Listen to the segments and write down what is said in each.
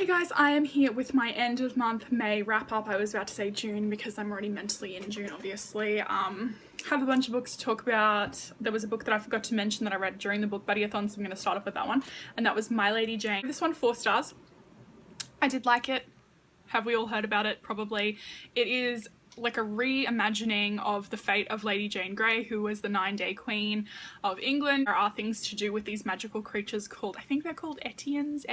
Hey guys, I am here with my end of month May wrap up. I was about to say June because I'm already mentally in June, obviously. Have a bunch of books to talk about. There was a book that I forgot to mention that I read during the book buddy-a-thon, so I'm going to start off with that one. And that was My Lady Jane. This one, 4 stars. I did like it. Have we all heard about it? Probably. It is like a reimagining of the fate of Lady Jane Grey, who was the 9-day queen of England. There are things to do with these magical creatures called, I think they're called Ethians,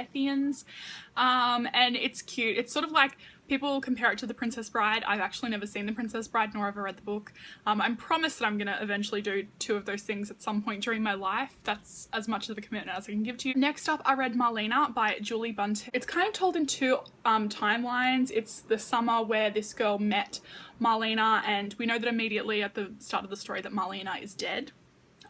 and it's cute. It's sort of like, people compare it to The Princess Bride. I've actually never seen The Princess Bride, nor ever read the book. I'm promised that I'm going to eventually do 2 of those things at some point during my life. That's as much of a commitment as I can give to you. Next up, I read Marlene Art by Julie Bunting. It's kind of told in 2 timelines. It's the summer where this girl met Marlena, and we know that immediately at the start of the story that Marlena is dead.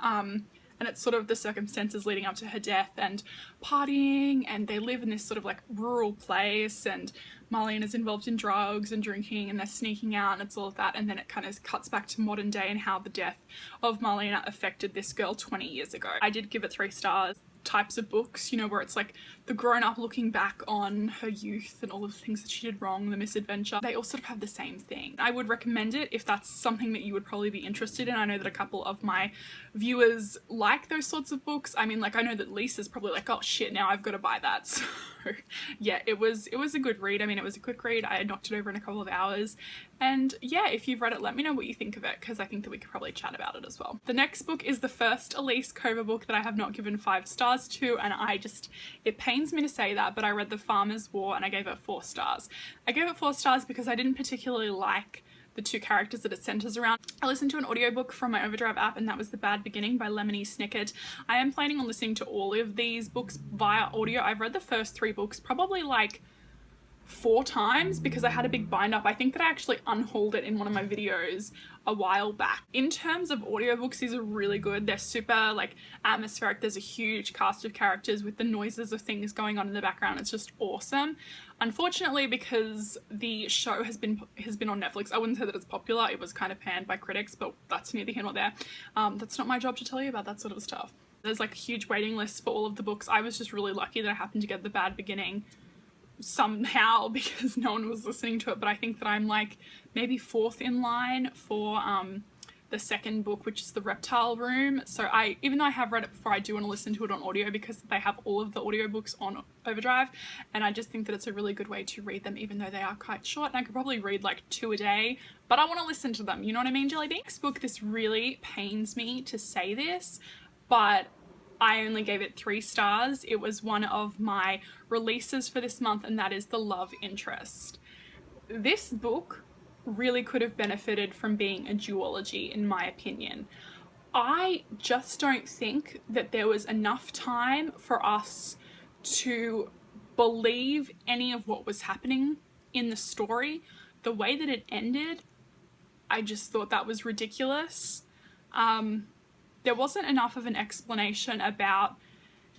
And it's sort of the circumstances leading up to her death and partying, and they live in this sort of like rural place, and Marlene is involved in drugs and drinking, and they're sneaking out, and it's all of that. And then it kind of cuts back to modern day and how the death of Marlena affected this girl 20 years ago. I did give it 3 stars. Types of books, you know, where it's like the grown-up looking back on her youth and all of the things that she did wrong, the misadventure. They all sort of have the same thing. I would recommend it if that's something that you would probably be interested in. I know that a couple of my viewers like those sorts of books. I mean, like, I know that Lisa's probably like, oh shit, now I've got to buy that. So yeah, it was a good read. I mean, it was a quick read. I had knocked it over in a couple of hours. And yeah, if you've read it, let me know what you think of it, because I think that we could probably chat about it as well. The next book is the first Elise Cover book that I have not given 5 stars to, and it pains me to say that, but I read The Farmer's War and I gave it 4 stars. I gave it 4 stars because I didn't particularly like the 2 characters that it centers around. I listened to an audiobook from my Overdrive app, and that was The Bad Beginning by Lemony Snicket. I am planning on listening to all of these books via audio. I've read the first 3 books probably like 4 times because I had a big bind up. I think that I actually unhauled it in one of my videos a while back. In terms of audiobooks, these are really good. They're super like atmospheric. There's a huge cast of characters with the noises of things going on in the background. It's just awesome. Unfortunately, because the show has been on Netflix, I wouldn't say that it's popular. It was kind of panned by critics, but that's neither here nor there. That's not my job to tell you about that sort of stuff. There's like a huge waiting list for all of the books. I was just really lucky that I happened to get The Bad Beginning somehow because no one was listening to it, but I think that I'm like maybe 4th in line for the second book, which is The Reptile Room. So even though I have read it before, I do want to listen to it on audio because they have all of the audiobooks on Overdrive, and I just think that it's a really good way to read them, even though they are quite short, and I could probably read like 2 a day, but I want to listen to them, you know what I mean, Jelly Bean? Next book, this really pains me to say this, but I only gave it 3 stars. It was one of my releases for this month, and that is The Love Interest. This book really could have benefited from being a duology, in my opinion. I just don't think that there was enough time for us to believe any of what was happening in the story. The way that it ended, I just thought that was ridiculous. There wasn't enough of an explanation about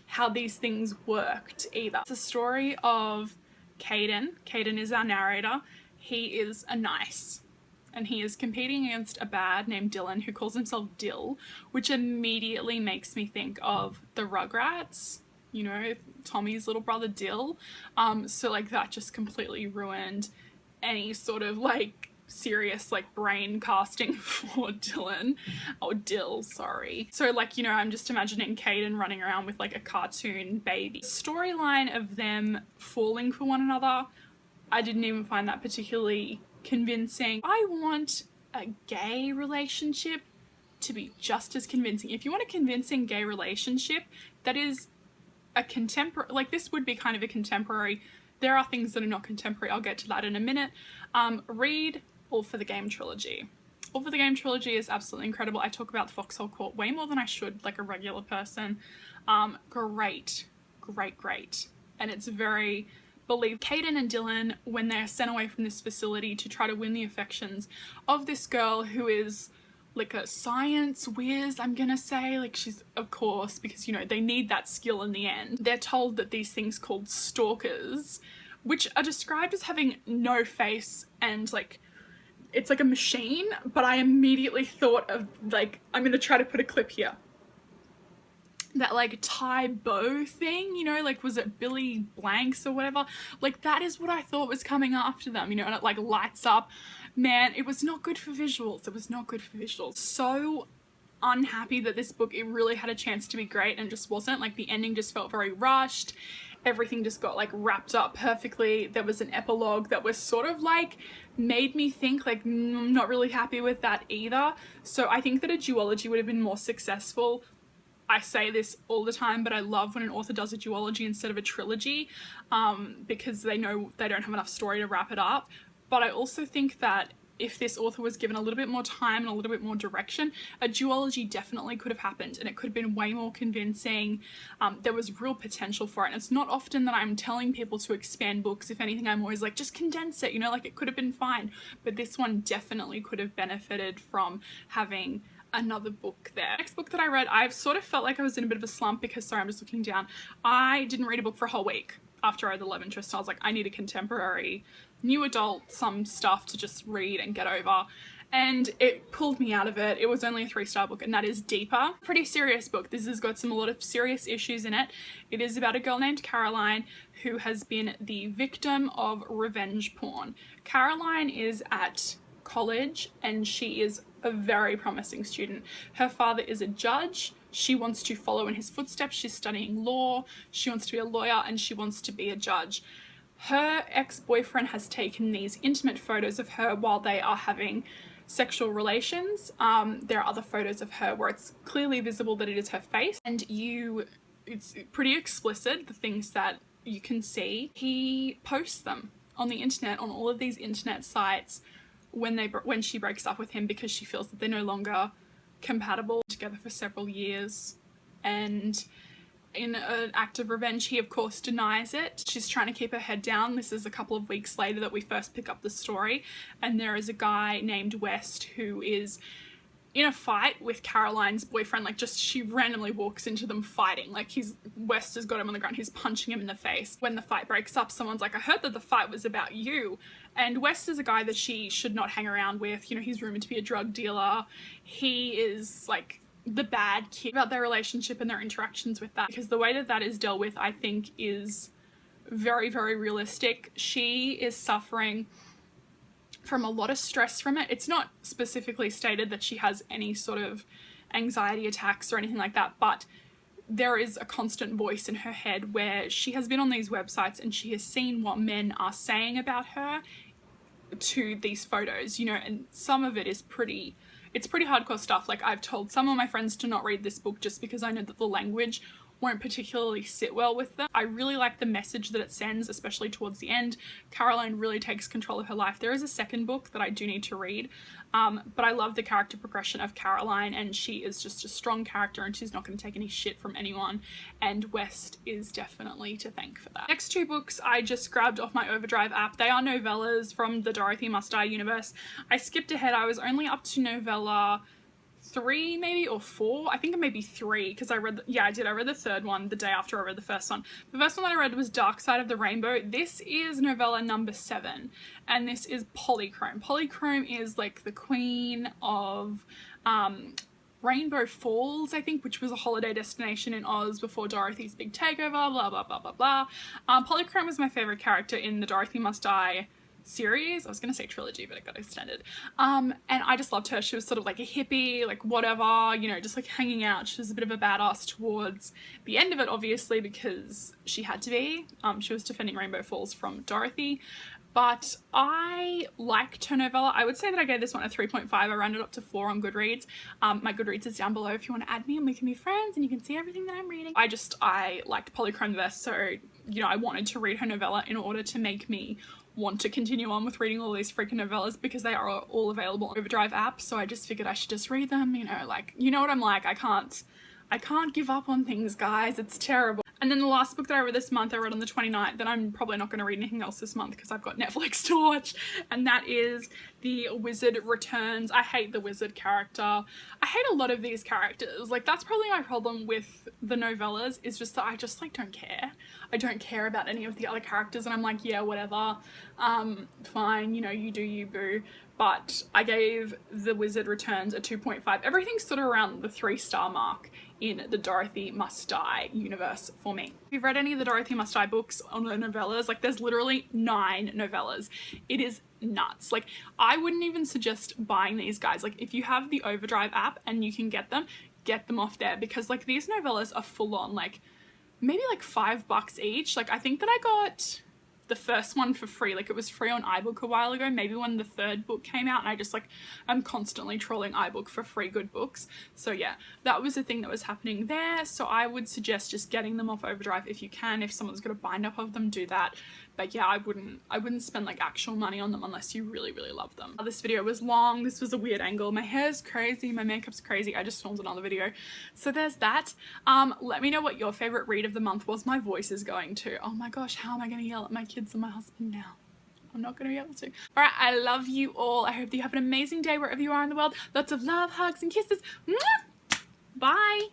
how these things worked either. It's a story of Caden. Caden is our narrator. He is a nice, and he is competing against a bad named Dylan, who calls himself Dill, which immediately makes me think of the Rugrats, you know, Tommy's little brother Dill. So like that just completely ruined any sort of like serious like brain casting for Dylan, or Dill, sorry. So like, you know, I'm just imagining Caden running around with like a cartoon baby. Storyline of them falling for one another, I didn't even find that particularly convincing. I want a gay relationship to be just as convincing. If you want a convincing gay relationship that is a contemporary, like this would be kind of a contemporary, there are things that are not contemporary, I'll get to that in a minute. Read All for the Game trilogy. All for the Game trilogy is absolutely incredible. I talk about the Foxhole Court way more than I should, like a regular person. Great. And it's very believed. Caden and Dylan, when they're sent away from this facility to try to win the affections of this girl who is like a science whiz, I'm gonna say, like she's, of course, because you know, they need that skill in the end. They're told that these things called stalkers, which are described as having no face and like, it's like a machine, but I immediately thought of like, I'm gonna try to put a clip here. that like tie bow thing, you know, like was it Billy Blanks or whatever, like that is what I thought was coming after them, you know, and it like lights up. Man, it was not good for visuals. It was not good for visuals. So unhappy that this book, it really had a chance to be great and just wasn't. Like the ending just felt very rushed. Everything just got like wrapped up perfectly. There was an epilogue that was sort of like made me think like I'm not really happy with that either. So I think that a duology would have been more successful. I say this all the time, but I love when an author does a duology instead of a trilogy, because they know they don't have enough story to wrap it up. But I also think that if this author was given a little bit more time and a little bit more direction, a duology definitely could have happened and it could have been way more convincing. There was real potential for it. And it's not often that I'm telling people to expand books. If anything, I'm always like, just condense it, you know, like it could have been fine. But this one definitely could have benefited from having another book there. Next book that I read, I've sort of felt like I was in a bit of a slump because, sorry, I'm just looking down. I didn't read a book for a whole week after I read The Love Interest. I was like, I need a contemporary, new adult, some stuff to just read and get over. And it pulled me out of it. It was only a 3-star book, and that is Deeper. Pretty serious book. This has got a lot of serious issues in it. It is about a girl named Caroline who has been the victim of revenge porn. Caroline is at college and she is a very promising student. Her father is a judge. She wants to follow in his footsteps. She's studying law. She wants to be a lawyer and she wants to be a judge. Her ex-boyfriend has taken these intimate photos of her while they are having sexual relations. There are other photos of her where it's clearly visible that it is her face, and it's pretty explicit, the things that you can see. He posts them on the internet, on all of these internet sites, when she breaks up with him because she feels that they're no longer compatible, together for several years. And in an act of revenge, he of course denies it. She's trying to keep her head down. This is a couple of weeks later that we first pick up the story, and there is a guy named West who is in a fight with Caroline's boyfriend. Like, just she randomly walks into them fighting. Like, West has got him on the ground, he's punching him in the face. When the fight breaks up, someone's like, I heard that the fight was about you. And West is a guy that she should not hang around with. You know, he's rumored to be a drug dealer. He is like the bad kid. About their relationship and their interactions with that, because the way that that is dealt with, I think, is very, very realistic. She is suffering from a lot of stress from it. It's not specifically stated that she has any sort of anxiety attacks or anything like that, but there is a constant voice in her head where she has been on these websites and she has seen what men are saying about her to these photos, you know, and some of it is pretty hardcore stuff. Like, I've told some of my friends to not read this book just because I know that the language won't particularly sit well with them. I really like the message that it sends, especially towards the end. Caroline really takes control of her life. There is a second book that I do need to read, but I love the character progression of Caroline, and she is just a strong character and she's not going to take any shit from anyone, and West is definitely to thank for that. Next two books I just grabbed off my Overdrive app. They are novellas from the Dorothy Must Die universe. I skipped ahead. I was only up to novella 3 maybe, or 4. I think it may be 3 because I read I read the third one the day after I read the first one. The first one that I read was Dark Side of the Rainbow. This is novella number 7, and this is Polychrome. Polychrome is like the queen of Rainbow Falls, I think, which was a holiday destination in Oz before Dorothy's big takeover, blah blah blah blah blah. Polychrome was my favorite character in the Dorothy Must Die series. I was gonna say trilogy, but it got extended. And I just loved her. She was sort of like a hippie, like whatever, you know, just like hanging out. She was a bit of a badass towards the end of it, obviously, because she had to be. She was defending Rainbow Falls from Dorothy. But I liked her novella. I would say that I gave this one a 3.5. I rounded up to 4 on Goodreads. My Goodreads is down below if you want to add me and we can be friends and you can see everything that I'm reading. I liked Polychrome the best, so, you know, I wanted to read her novella in order to make me want to continue on with reading all these freaking novellas, because they are all available on Overdrive app. So I just figured I should just read them, you know, like, you know what I'm like. I can't give up on things, guys. It's terrible. And then the last book that I read this month, I read on the 29th, and I'm probably not going to read anything else this month because I've got Netflix to watch, and that is The Wizard Returns. I hate the wizard character. I hate a lot of these characters. Like, that's probably my problem with the novellas, is just that I just, like, don't care. I don't care about any of the other characters, and I'm like, yeah, whatever. Fine, you know, you do you, boo. But I gave The Wizard Returns a 2.5. Everything's sort of around the 3-star mark in the Dorothy Must Die universe for me. If you've read any of the Dorothy Must Die books on the novellas, like there's literally 9 novellas. It is nuts. Like I wouldn't even suggest buying these, guys. Like if you have the Overdrive app and you can get them off there, because like these novellas are full on, like maybe like $5 each. Like I think that I got the first one for free, like it was free on iBook a while ago, maybe when the 3rd book came out, and I just like, I'm constantly trolling iBook for free good books. So yeah, that was the thing that was happening there. So I would suggest just getting them off Overdrive if you can. If someone's got a bind up of them, do that. But yeah, I wouldn't spend like actual money on them unless you really, really love them. This video was long. This was a weird angle. My hair's crazy. My makeup's crazy. I just filmed another video. So there's that. Let me know what your favorite read of the month was. My voice is going to. Oh my gosh, how am I going to yell at my kids and my husband now? I'm not going to be able to. All right, I love you all. I hope that you have an amazing day wherever you are in the world. Lots of love, hugs, and kisses. Mwah! Bye.